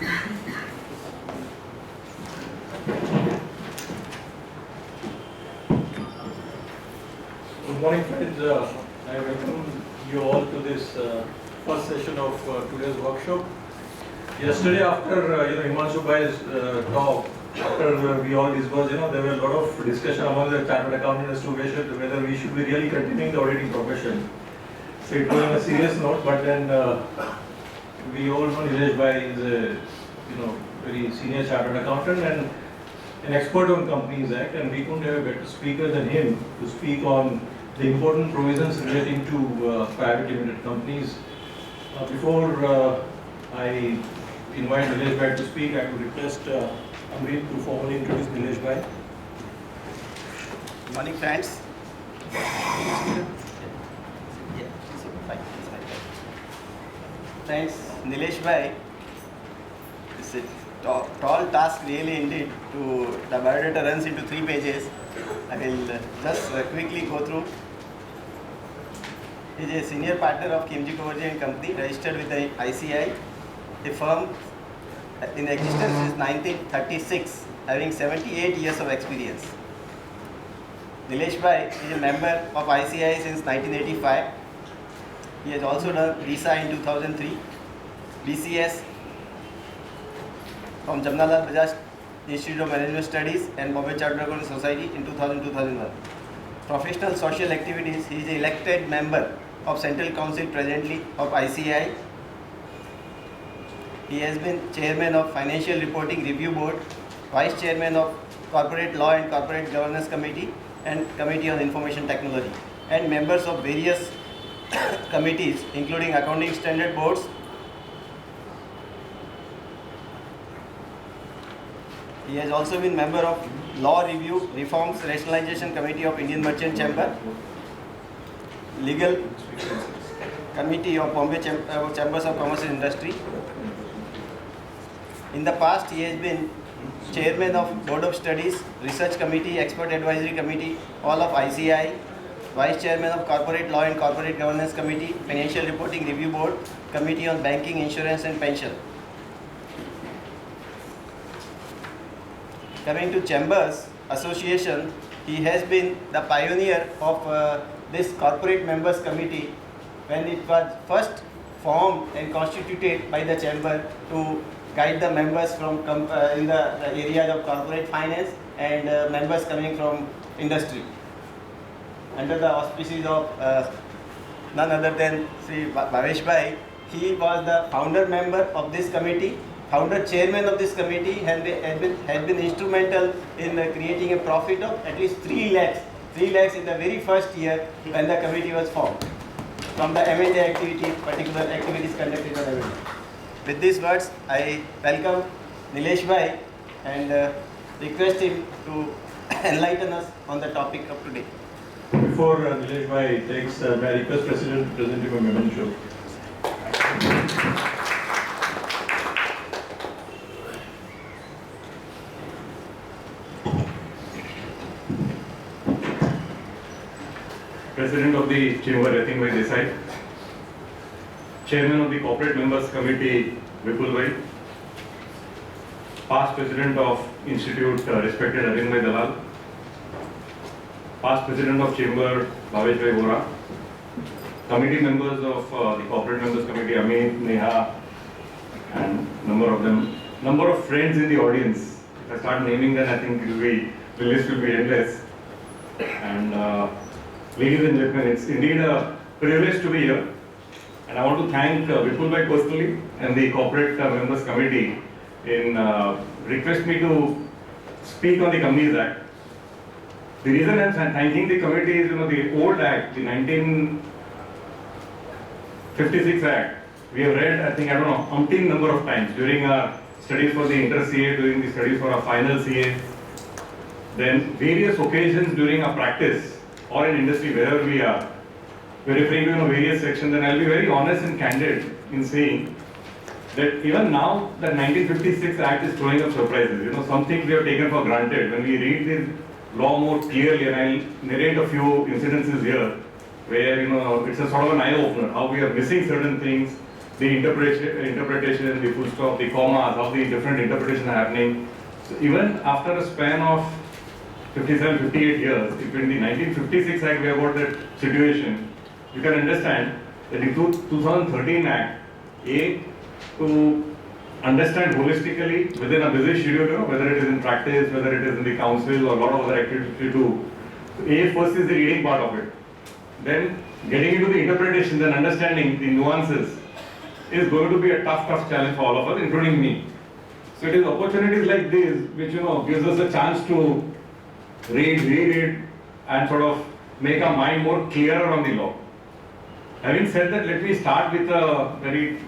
Good morning, friends. I welcome you all to this first session of today's workshop. Yesterday, after Himanshu Bhai's talk, after we all discussed, there were a lot of discussion among the chartered accountants as to whether we should be really continuing the auditing profession. So it was on a serious note, but then we all know Nilesh Bhai is a very senior chartered accountant and an expert on Companies Act, and we couldn't have a better speaker than him to speak on the important provisions relating to private limited companies. Before I invite Nilesh Bhai to speak, I would request Amrit to formally introduce Nilesh Bhai. Good morning, friends. Friends, Nilesh Bhai, it's a tall task really indeed. The biodata runs into 3 pages. I will just quickly go through. He is a senior partner of Kimji Kovarji and Company, registered with the ICI, a firm in existence since 1936, having 78 years of experience. Nilesh Bhai is a member of ICI since 1985. He has also done visa in 2003, BCS from Jamnalal Bajaj Institute of Management Studies and Bombay Chartered Accountants Society in 2000-2001. Professional social activities, he is an elected member of Central Council presently of ICI. He has been chairman of Financial Reporting Review Board, vice chairman of Corporate Law and Corporate Governance Committee and Committee on Information Technology, and members of various committees including Accounting Standard Boards, he has also been member of Law Review Reforms Rationalization Committee of Indian Merchant Chamber, Legal Committee of Bombay Chambers of Commerce and Industry. In the past, he has been chairman of Board of Studies, Research Committee, Expert Advisory Committee, all of ICI, vice chairman of Corporate Law and Corporate Governance Committee, Financial Reporting Review Board, Committee on Banking, Insurance and Pension. Coming to Chambers Association, he has been the pioneer of this Corporate Members Committee when it was first formed and constituted by the Chamber to guide the members from in the areas of corporate finance and members coming from industry. Under the auspices of none other than Sri Bhavesh Bhai, he was the founder member of this committee, founder chairman of this committee, and had been instrumental in creating a profit of at least 3 lakhs in the very first year when the committee was formed from the M&A activity, particular activities conducted on M&A. With these words, I welcome Nilesh Bhai and request him to enlighten us on the topic of today. Before Nilesh Bhai takes, may I request President to present him a memento. President of the Chamber, Yatin Bhai Desai, Chairman of the Corporate Members Committee, Vipul Bhai, past President of Institute, respected Arvind Bhai Dalal, past President of Chamber, Bhavesh Bhai Vora, committee members of the Corporate Members Committee, Amit, Neha, and number of friends in the audience. If I start naming them, I think the list will be endless. And ladies and gentlemen, it's indeed a privilege to be here. And I want to thank Vipul Bhai personally and the Corporate Members Committee in request me to speak on the Companies Act. The reason I'm thanking the committee is, the old Act, the 1956 Act, we have read, umpteen number of times during our studies for the inter-CA, during the studies for our final CA, then various occasions during our practice or in industry, wherever we are, we're referring to various sections, and I'll be very honest and candid in saying that even now that 1956 Act is throwing up surprises. Some things we have taken for granted. When we read the law more clearly, and I'll narrate a few incidences here, where it's a sort of an eye-opener, how we are missing certain things, the interpretation, the full stop, the commas, how the different interpretations are happening. So even after a span of 57, 58 years, if in the 1956 Act we have got that situation, you can understand that the 2013 Act, to understand holistically within a busy schedule, whether it is in practice, whether it is in the council or a lot of other activities we do. So first is the reading part of it. Then getting into the interpretation and understanding the nuances is going to be a tough challenge for all of us, including me. So it is opportunities like this which gives us a chance to read and sort of make our mind more clearer on the law. Having said that, let me start with a very,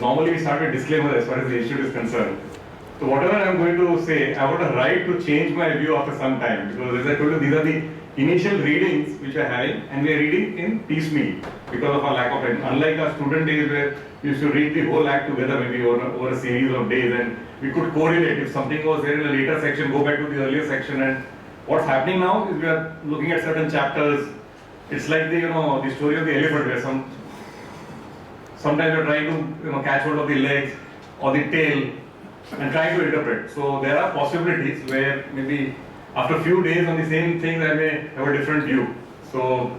normally we start with disclaimer as far as the issue is concerned. So whatever I am going to say, I have a right to change my view after some time, because as I told you, these are the initial readings which we are having, and we are reading in piecemeal because of our lack of time. Unlike our student days where we used to read the whole act together maybe over a series of days, and we could correlate. If something was there in a later section, go back to the earlier section. And what's happening now is we are looking at certain chapters. It's like the the story of the elephant, where sometimes you're trying to catch hold of the legs or the tail and trying to interpret. So there are possibilities where maybe after a few days on the same thing I may have a different view. So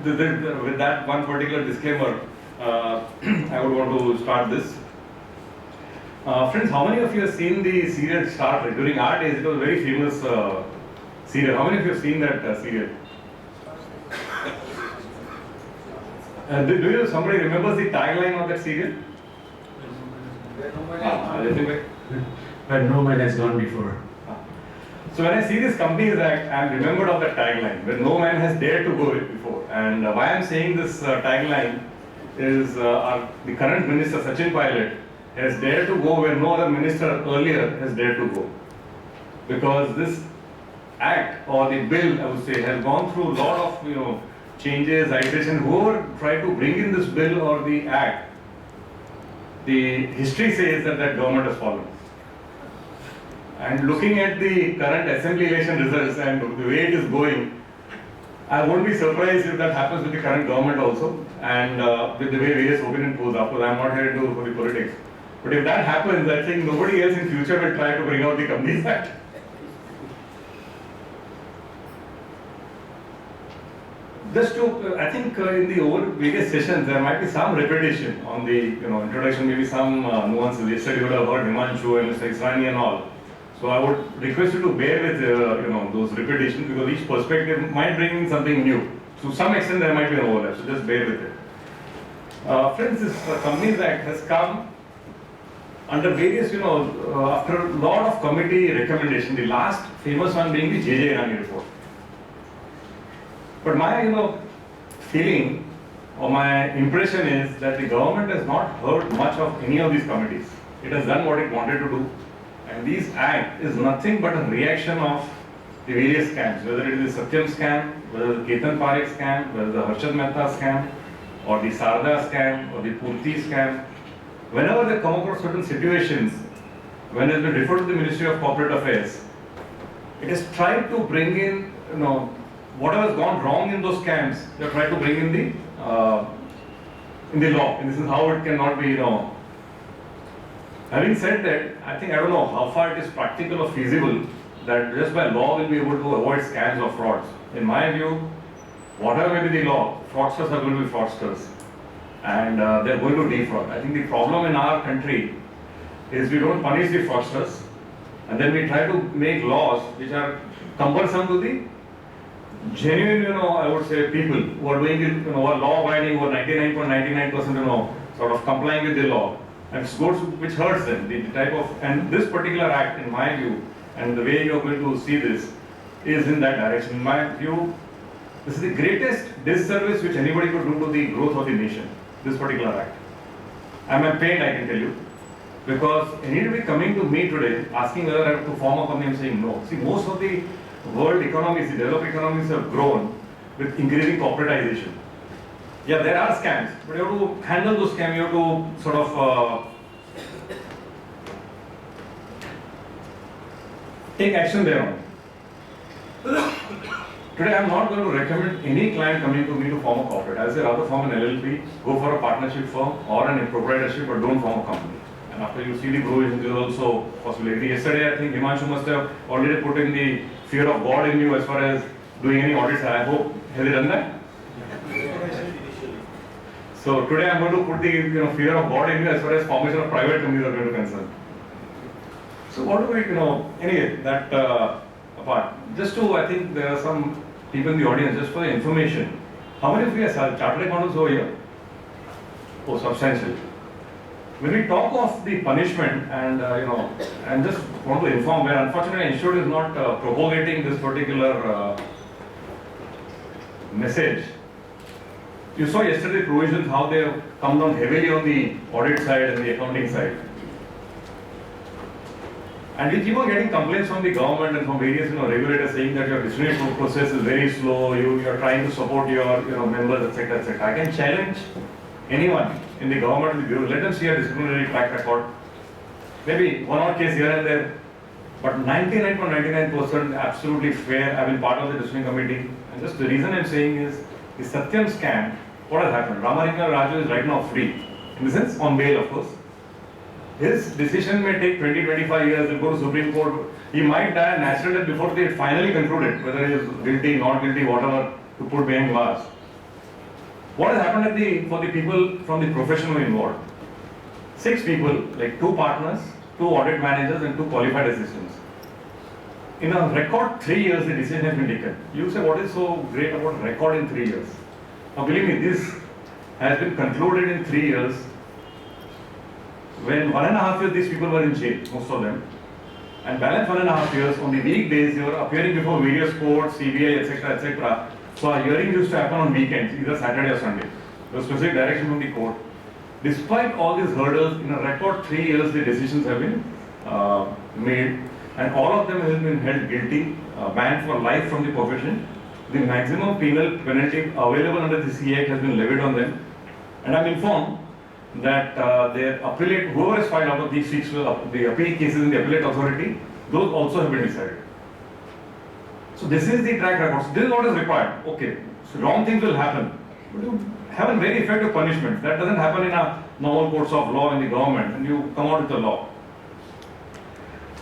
with that one particular disclaimer, I would want to start this. Friends, how many of you have seen the serial Star Trek? During our days, it was a very famous serial. How many of you have seen that serial? Do somebody remembers the tagline of that serial? But no man has gone before. So when I see this Companies Act, I am remembered of that tagline, where no man has dared to go before. And why I am saying this tagline is the current minister, Sachin Pilot, has dared to go where no other minister earlier has dared to go. Because this act or the bill, I would say, has gone through a lot of changes, iteration. Whoever tried to bring in this bill or the act, the history says that government has fallen. And looking at the current assembly election results and the way it is going, I won't be surprised if that happens with the current government also, and with the way various opinion polls. Of course, I'm not here to for the politics. But if that happens, I think nobody else in future will try to bring out the Companies Act. Just to, I think in the over various sessions there might be some repetition on the introduction, maybe some nuances. Yesterday you would have heard Himanshu and Mr. Israni and all. So I would request you to bear with those repetitions, because each perspective might bring in something new. To some extent there might be an overlap, so just bear with it. Friends, this Companies Act has come under various, after a lot of committee recommendation. The last famous one being the J.J. Irani report. But my feeling or my impression is that the government has not heard much of any of these committees. It has done what it wanted to do, and this act is nothing but a reaction of the various scams, whether it is the Satyam scam, whether the Ketan Parekh scam, whether the Harshad Mehta scam, or the Sarda scam, or the Purti scam. Whenever they come across certain situations, when it has been referred to the Ministry of Corporate Affairs, it has tried to bring in, whatever has gone wrong in those scams, they have tried to bring in the law. And this is how it cannot be, Having said that, I don't know how far it is practical or feasible that just by law we'll be able to avoid scams or frauds. In my view, whatever may be the law, fraudsters are going to be fraudsters. And they're going to defraud. I think the problem in our country is we don't punish the fraudsters, and then we try to make laws which are cumbersome to the genuine, I would say, people who are doing it, who are law-abiding, who are 99.99%, sort of complying with the law, and it's goods which hurts them. The type of, and this particular act, in my view, and the way you are going to see this, is in that direction. In my view, this is the greatest disservice which anybody could do to the growth of the nation. This particular act. I'm in pain, I can tell you, because anybody coming to me today asking whether I have to form a company, I'm saying no. See, most of the world economies, the developed economies have grown with increasing corporatization. Yeah, there are scams, but you have to handle those scams, you have to sort of take action thereon. Today I'm not going to recommend any client coming to me to form a corporate. I say rather form an LLP, go for a partnership firm or an proprietorship, but don't form a company. And after you see the provisions, there is also possibility. Yesterday I think Himanshu must have already put in the fear of God in you as far as doing any audits. I hope, has he done that? So today I'm going to put the fear of God in you as far as formation of private companies are going to concern. So what do we, anyway, that apart. Just to, I think there are some people in the audience, just for the information. How many of you are chartered accountants over here? Oh, substantial. When we talk of the punishment and, and just want to inform where unfortunately Institute is not propagating this particular message. You saw yesterday provisions, how they have come down heavily on the audit side and the accounting side. And we keep on getting complaints from the government and from various regulators saying that your disciplinary process is very slow, you are trying to support your members, etc., etc. I can challenge anyone in the government and the bureau, let them see a disciplinary track record. Maybe one or case here and there, but 99.99% absolutely fair. I've been part of the disciplinary committee. And just the reason I'm saying is, the Satyam scam, what has happened? Ramalinga Raju is right now free, in the sense on bail of course. His decision may take 20-25 years, he'll go to Supreme Court. He might die a natural death before they finally concluded whether he is guilty, not guilty, whatever, to put behind bars. What has happened for the people from the profession who are involved? 6 people, like 2 partners, 2 audit managers and 2 qualified assistants. In a record 3 years, the decision has been taken. You say, what is so great about record in 3 years? Now believe me, this has been concluded in 3 years. When 1.5 years these people were in jail, most of them, and balance 1.5 years, on the weekdays they were appearing before various courts, CBI, etc., etc. So our hearings used to happen on weekends, either Saturday or Sunday. There was specific direction from the court. Despite all these hurdles, in a record 3 years the decisions have been made, and all of them have been held guilty, banned for life from the profession. The maximum penal penalty available under the CA Act has been levied on them, and I'm informed that their appellate, whoever is filed out of these 6, the appeal cases in the appellate authority, those also have been decided. So this is the track record. So this is what is required. Okay, so wrong things will happen, but you have a very effective punishment. That doesn't happen in a normal courts of law in the government, and you come out with the law.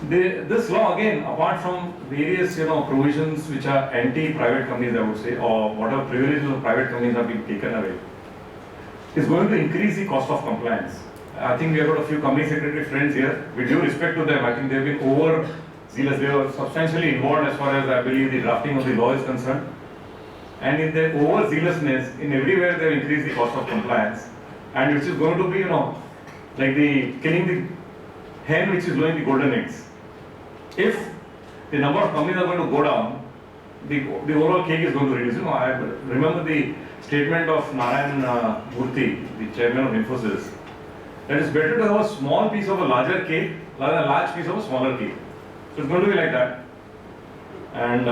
This law again, apart from various provisions which are anti-private companies, I would say, or whatever privileges of private companies have been taken away, is going to increase the cost of compliance. I think we have got a few company secretary friends here. With due respect to them, I think they have been overzealous. They were substantially involved as far as I believe the drafting of the law is concerned. And in their overzealousness, in everywhere they have increased the cost of compliance. And which is going to be, like the killing the hen which is laying the golden eggs. If the number of companies are going to go down, the overall cake is going to reduce. I remember the statement of Narayan Murthy, the chairman of Infosys, that it's better to have a small piece of a larger cake rather than a large piece of a smaller cake. So it's going to be like that. And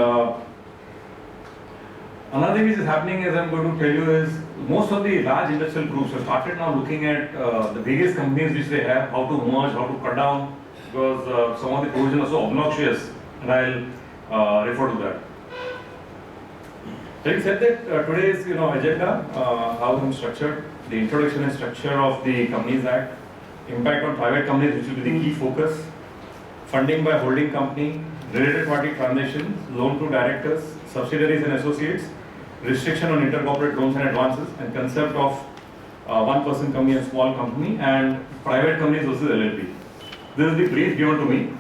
another thing which is happening, as I'm going to tell you, is most of the large industrial groups have started now looking at the various companies which they have, how to merge, how to cut down, because some of the provisions are so obnoxious, and I'll refer to that. Having said that, today's agenda, how I'm structured, the introduction and structure of the Companies Act, impact on private companies, which will be the key focus, funding by holding company, related party transactions, loan to directors, subsidiaries and associates, restriction on intercorporate loans and advances, and concept of one-person company and small company, and private companies versus LLP. This is the brief given to me.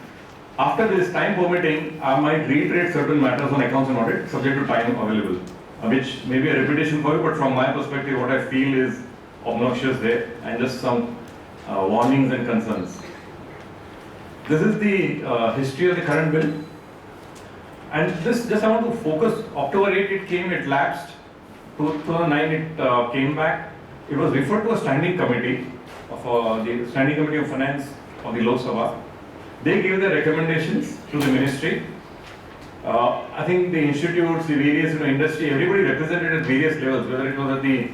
After this, time permitting, I might reiterate certain matters on accounts and audit, subject to time available, which may be a repetition for you, but from my perspective, what I feel is obnoxious there, and just some warnings and concerns. This is the history of the current bill. And this, just I want to focus, October 8 it came, it lapsed, 2009 it came back. It was referred to a standing committee, of the Standing Committee of Finance of the Lok Sabha. They gave their recommendations to the ministry. I think the institutes, the various industry, everybody represented at various levels, whether it was at the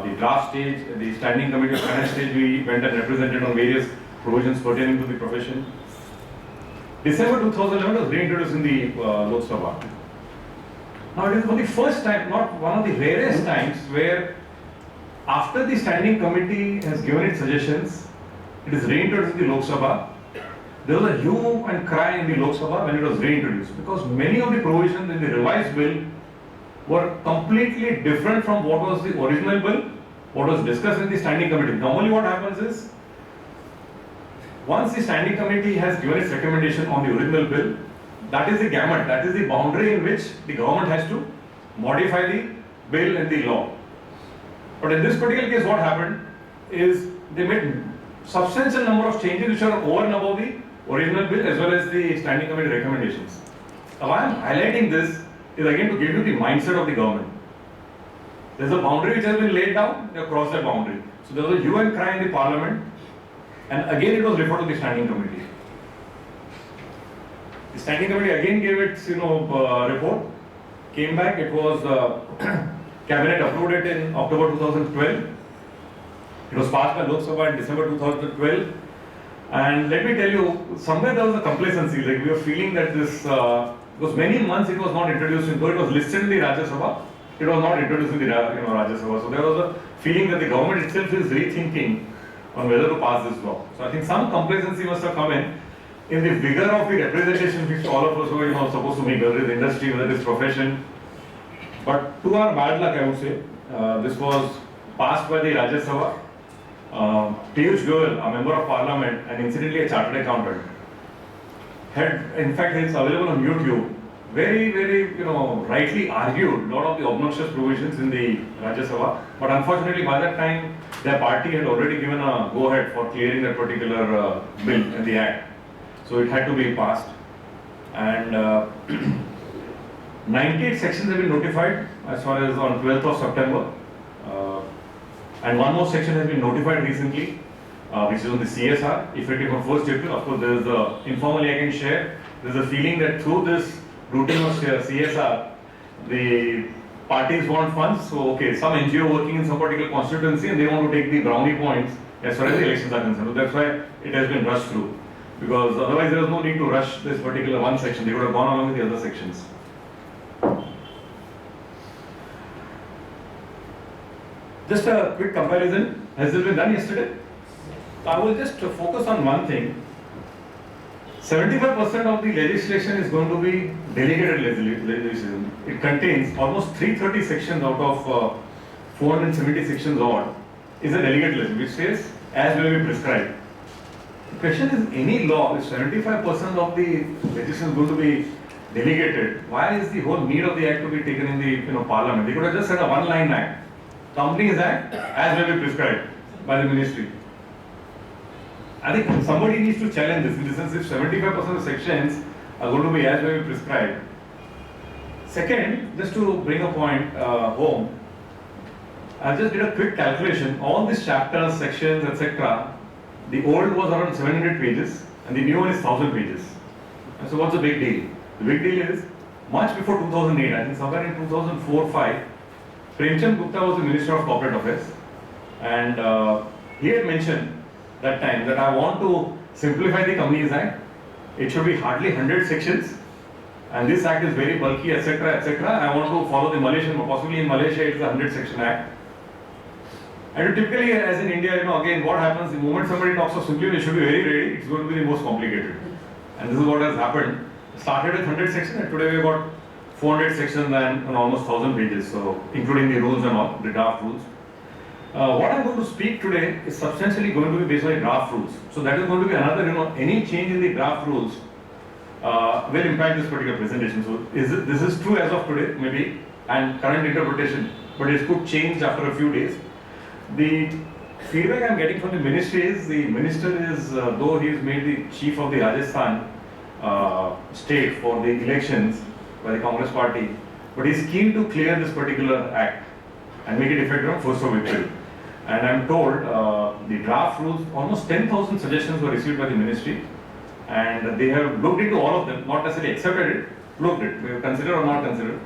the draft stage, the Standing Committee of Finance stage, we went and represented on various provisions pertaining to the profession. December 2011 was reintroduced in the Lok Sabha. Now it is for the first time, not one of the rarest times, where after the standing committee has given its suggestions, it is reintroduced in the Lok Sabha. There was a hue and cry in the Lok Sabha when it was reintroduced, because many of the provisions in the revised bill were completely different from what was the original bill, what was discussed in the standing committee. Normally what happens is, once the standing committee has given its recommendation on the original bill, that is the gamut, that is the boundary in which the government has to modify the bill and the law. But in this particular case, what happened is they made substantial number of changes which are over and above the original bill as well as the standing committee recommendations. Now, why I am highlighting this is again to give you the mindset of the government. There is a boundary which has been laid down, they have crossed that boundary. So there was a hue and cry in the parliament, and again it was referred to the standing committee. The standing committee again gave its report, came back, it was cabinet approved it in October 2012. It was passed by Lok Sabha in December 2012. And let me tell you, somewhere there was a complacency, like we were feeling that this, because many months it was not introduced, though it was listed in the Rajya Sabha, it was not introduced in the Rajya Sabha. So there was a feeling that the government itself is rethinking on whether to pass this law. So I think some complacency must have come in the vigor of the representation which all of us were supposed to make, whether it is industry, whether it is profession. But to our bad luck, I would say, this was passed by the Rajya Sabha. Piyush Goyal, a member of parliament and incidentally a chartered accountant, had, in fact, it's available on YouTube, very, rightly argued a lot of the obnoxious provisions in the Rajya Sabha. But unfortunately, by that time, their party had already given a go-ahead for clearing that particular bill in the act. So it had to be passed. And 98 sections have been notified as far as on 12th of September. And one more section has been notified recently, which is on the CSR, effective on 1st April. Of course, there is informally I can share, there is a feeling that through this routine of CSR, the parties want funds. So, okay, some NGO working in some particular constituency and they want to take the brownie points as far as the elections are concerned. So that's why it has been rushed through. Because otherwise there was no need to rush this particular one section, they would have gone along with the other sections. Just a quick comparison, has this been done yesterday? I will just focus on one thing. 75% of the legislation is going to be delegated legislation. It contains almost 330 sections out of 470 sections odd is a delegate legislation which says as will be prescribed. The question is, any law, if 75% of the legislation is going to be delegated, why is the whole need of the act to be taken in the parliament? They could have just said a one-line act. Companies Act as will be prescribed by the ministry. I think somebody needs to challenge this in the sense if 75% of the sections are going to be as will be prescribed. Second, just to bring a point home, I just did a quick calculation. All these chapters, sections, etc. The old was around 700 pages and the new one is 1000 pages. And so what's the big deal? The big deal is much before 2008, I think somewhere in 2004-05, Premchand Gupta was the Minister of Corporate Affairs, and he had mentioned that time that I want to simplify the Companies Act. It should be hardly 100 sections, and this act is very bulky, etc., etc. I want to follow the Malaysian, possibly in Malaysia it's a 100 section act. And typically, as in India, again, what happens the moment somebody talks of simplification, it should be very ready. It's going to be the most complicated, and this is what has happened. Started with 100 sections, and today we got 400 sections and almost 1000 pages, so including the rules and all, the draft rules. What I'm going to speak today is substantially going to be based on the draft rules. So that is going to be another, any change in the draft rules will impact this particular presentation. So this is true as of today, maybe, and current interpretation, but it could change after a few days. The feedback I'm getting from the ministry is, the minister is, though he is made the chief of the Rajasthan state for the elections, by the Congress party, but he is keen to clear this particular act and make it effective on 1st of April. And I am told the draft rules, almost 10,000 suggestions were received by the ministry, and they have looked into all of them, not necessarily accepted it, looked it, they have considered or not considered.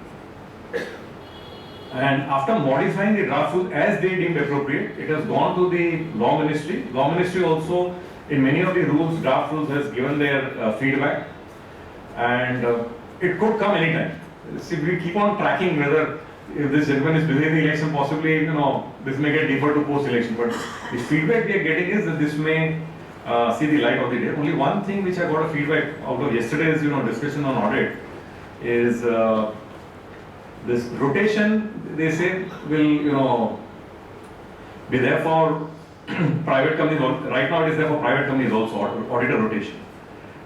And after modifying the draft rules as they deemed appropriate, it has gone to the Law Ministry. Law Ministry also, in many of the rules, draft rules has given their feedback, and it could come anytime. See, we keep on tracking whether if this gentleman is busy in the election, possibly, this may get deferred to post-election. But the feedback we are getting is that this may see the light of the day. Only one thing which I got a feedback out of yesterday's, discussion on audit is this rotation, they say, will, be there for private companies. Right now it is there for private companies also, auditor rotation.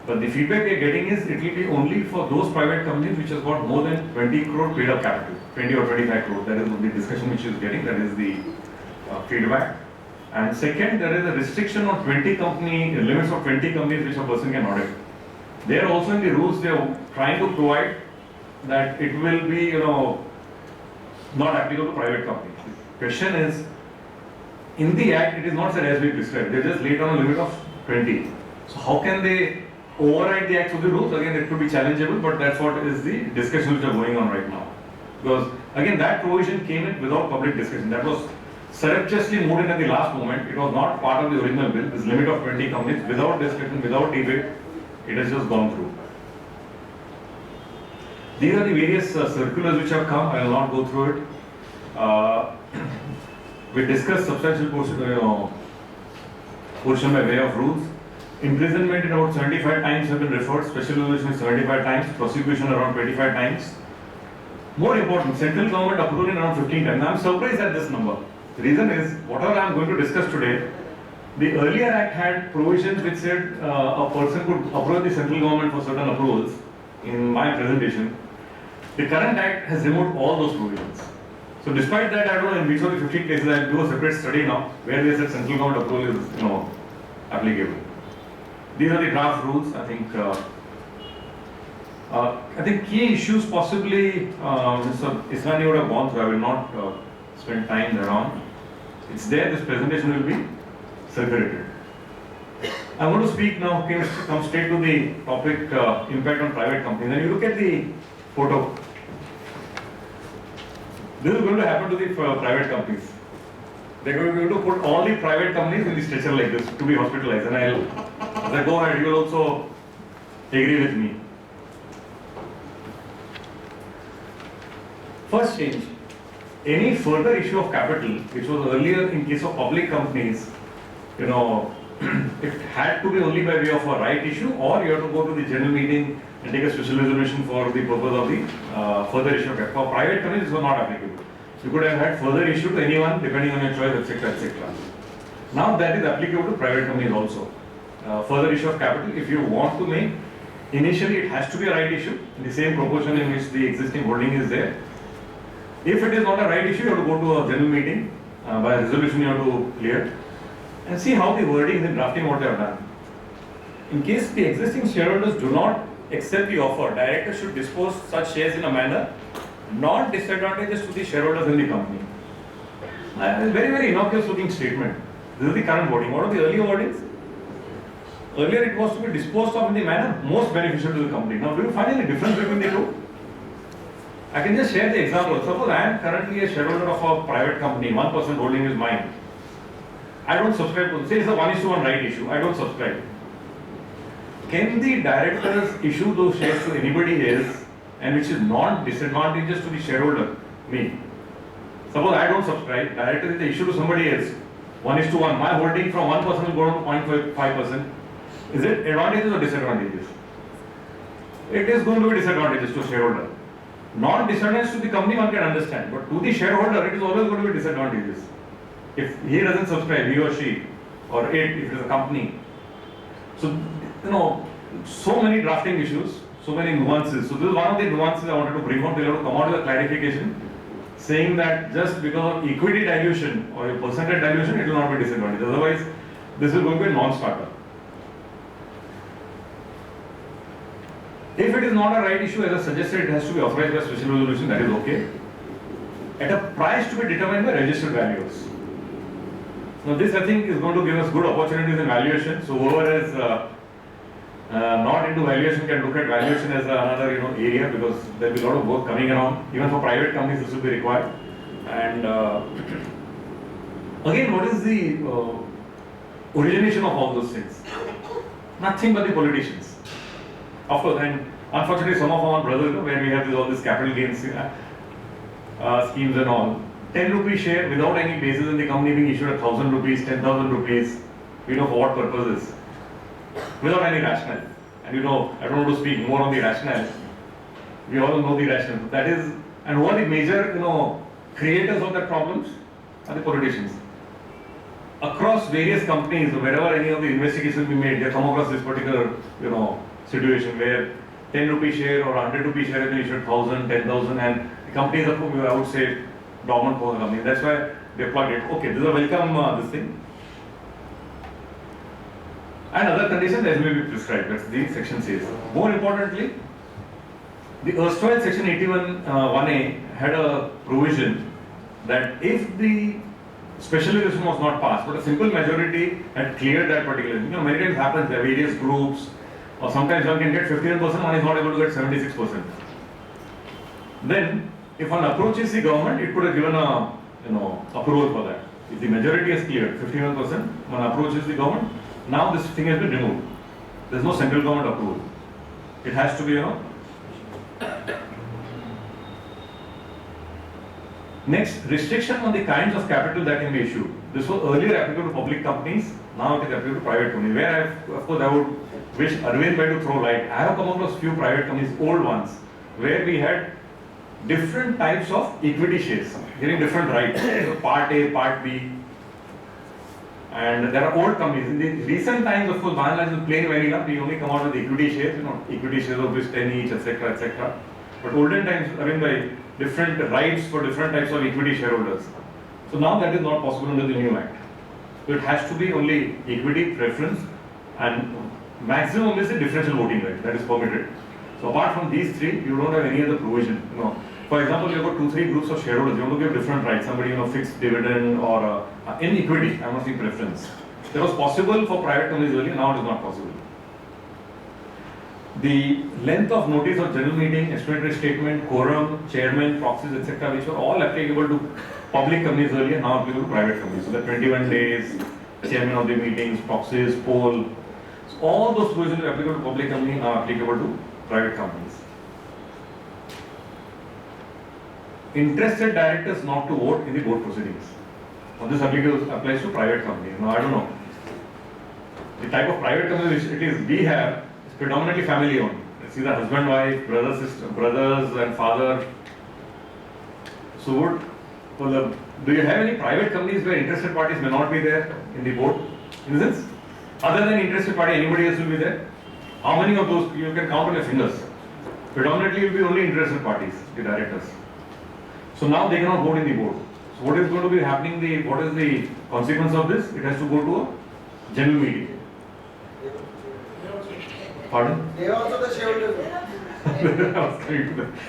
But the feedback we are getting is it will be only for those private companies which has got more than 20 crore paid up capital, 20 or 25 crore. That is the discussion which is getting, that is the feedback. And second, there is a restriction on 20 company, limits of 20 companies which a person can audit. There also in the rules they are trying to provide that it will be, not applicable to private companies. The question is, in the act it is not said as we prescribed, they just laid down a limit of 20. So how can they override the acts of the rules? Again, it could be challengeable, but that's what is the discussions which are going on right now. Because again, that provision came in without public discussion. That was surreptitiously moved in at the last moment. It was not part of the original bill. This limit of 20 companies, without discussion, without debate, it has just gone through. These are the various circulars which have come. I will not go through it. We discussed substantial portion by way of rules. Imprisonment in about 75 times have been referred, special resolution is 75 times, prosecution around 25 times. More important, central government approval in around 15 times. I am surprised at this number. The reason is, whatever I am going to discuss today, the earlier act had provisions which said a person could approach the central government for certain approvals. In my presentation, the current act has removed all those provisions. So despite that, I don't know in which of the 15 cases I will do a separate study now, where they said central government approval is applicable. These are the draft rules. I think key issues possibly Mr. Isnani would have gone through. I will not spend time thereon. It's there. This presentation will be circulated. I want to speak now. Come straight to the topic: impact on private companies. And you look at the photo. This is going to happen to the private companies. They're going to put all the private companies in the stretcher like this to be hospitalized. And as I go ahead, you will also agree with me. First change, any further issue of capital, which was earlier in case of public companies, it had to be only by way of a right issue, or you have to go to the general meeting and take a special resolution for the purpose of the further issue of capital. For private companies, this was not applicable. You could have had further issue to anyone depending on your choice, etc., etc. Now that is applicable to private companies also. Further issue of capital, if you want to make, initially it has to be a right issue in the same proportion in which the existing holding is there. If it is not a right issue, you have to go to a general meeting, by resolution you have to clear, and see how the wording is in drafting what they have done. In case the existing shareholders do not accept the offer, directors should dispose such shares in a manner not disadvantageous to the shareholders in the company. It's very, very innocuous looking statement. This is the current wording. What are the earlier wordings? Earlier it was to be disposed of in the manner most beneficial to the company. Now, do you find any difference between the two? I can just share the example. Suppose I am currently a shareholder of a private company, 1% holding is mine. I don't subscribe to, say it's a 1:1 right issue, I don't subscribe. Can the directors issue those shares to anybody else and which is not disadvantageous to the shareholder, me? Suppose I don't subscribe, director is the issue to somebody else, 1:1, my holding from 1% will go down to 0.5%. Is it advantageous or disadvantageous? It is going to be disadvantageous to shareholder. Not disadvantageous to the company, one can understand, but to the shareholder, it is always going to be disadvantageous. If he doesn't subscribe, he or she, or it, if it is a company. So, so many drafting issues, so many nuances. So this is one of the nuances I wanted to bring out. They have to come out with a clarification saying that just because of equity dilution or a percentage dilution, it will not be disadvantageous. Otherwise, this is going to be a non-starter. If it is not a right issue, as I suggested, it has to be authorized by special resolution, that is okay. At a price to be determined by registered valuers. Now this I think is going to give us good opportunities in valuation. So whoever is not into valuation can look at valuation as another area, because there will be a lot of work coming around. Even for private companies this will be required. And again, what is the origination of all those things? Nothing but the politicians. Of course, and Unfortunately, some of our brothers, where we have all these capital gains schemes and all, 10 rupee share without any basis in the company being issued 1,000 rupees, 10,000 rupees, we know for what purposes, without any rationale. And I don't want to speak more on the rationale. We all know the rationale. That is, and who are the major, creators of that problems? Are the politicians. Across various companies, wherever any of the investigations we made, they come across this particular, situation where 10 rupee share or 100 rupee share has been issued 1,000, 10,000, and the companies are, I would say, dormant for the company. That's why they plugged it. Okay, this is a welcome this thing. And other conditions as may be prescribed, that's the section says. More importantly, the erstwhile section 81 1A had a provision that if the specialization was not passed, but a simple majority had cleared that particular, many times happens there are various groups, or sometimes one can get 51%, one is not able to get 76%. Then, if one approaches the government, it could have given a, approval for that. If the majority is cleared, 51%, one approaches the government, now this thing has been removed. There is no central government approval. It has to be, Next, restriction on the kinds of capital that can be issued. This was earlier applicable to public companies, now it is applicable to private companies. Where of course, I would wish Arvind to throw light. I have come across few private companies, old ones, where we had different types of equity shares, getting different rights. So part A, part B. And there are old companies. In the recent times, of course, by and large, plain vanilla, we only come out with equity shares, equity shares of which 10 each, etc., etc. But olden times, by different rights for different types of equity shareholders. So now that is not possible under the new act. So it has to be only equity preference, and maximum is the differential voting right that is permitted. So apart from these three, you don't have any other provision. For example, you have got 2-3 groups of shareholders. You want to give different rights. Somebody fixed dividend or in equity. I'm not saying preference. That was possible for private companies earlier. Now it is not possible. The length of notice of general meeting, explanatory statement, quorum, chairman, proxies, etc., which were all applicable to public companies earlier, now applicable to private companies. So the 21 days, chairman of the meetings, proxies, poll. So all those provisions are applicable to public companies, now applicable to private companies. Interested directors not to vote in the board proceedings. Now this applies to private companies. Now I don't know. The type of private company which it is we have, predominantly family owned. It's either husband, wife, brother, sister, brothers and father. So do you have any private companies where interested parties may not be there in the board? In the sense, other than interested party, anybody else will be there? How many of those you can count on your fingers? Predominantly will be only interested parties, the directors. So now they cannot vote in the board. So what is going to be happening? What is the consequence of this? It has to go to a general meeting. Pardon? They are also the shareholders.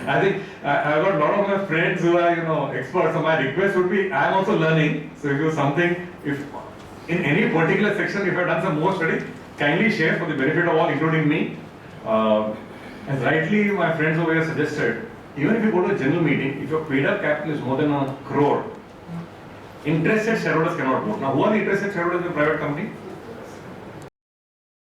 I think I've got a lot of my friends who are experts. So my request would be, I am also learning. So if you have something, if in any particular section, if I've done some more study, kindly share for the benefit of all, including me. As rightly my friends over here suggested, even if you go to a general meeting, if your paid up capital is more than 1 crore, interested shareholders cannot vote. Now, who are the interested shareholders in a private company?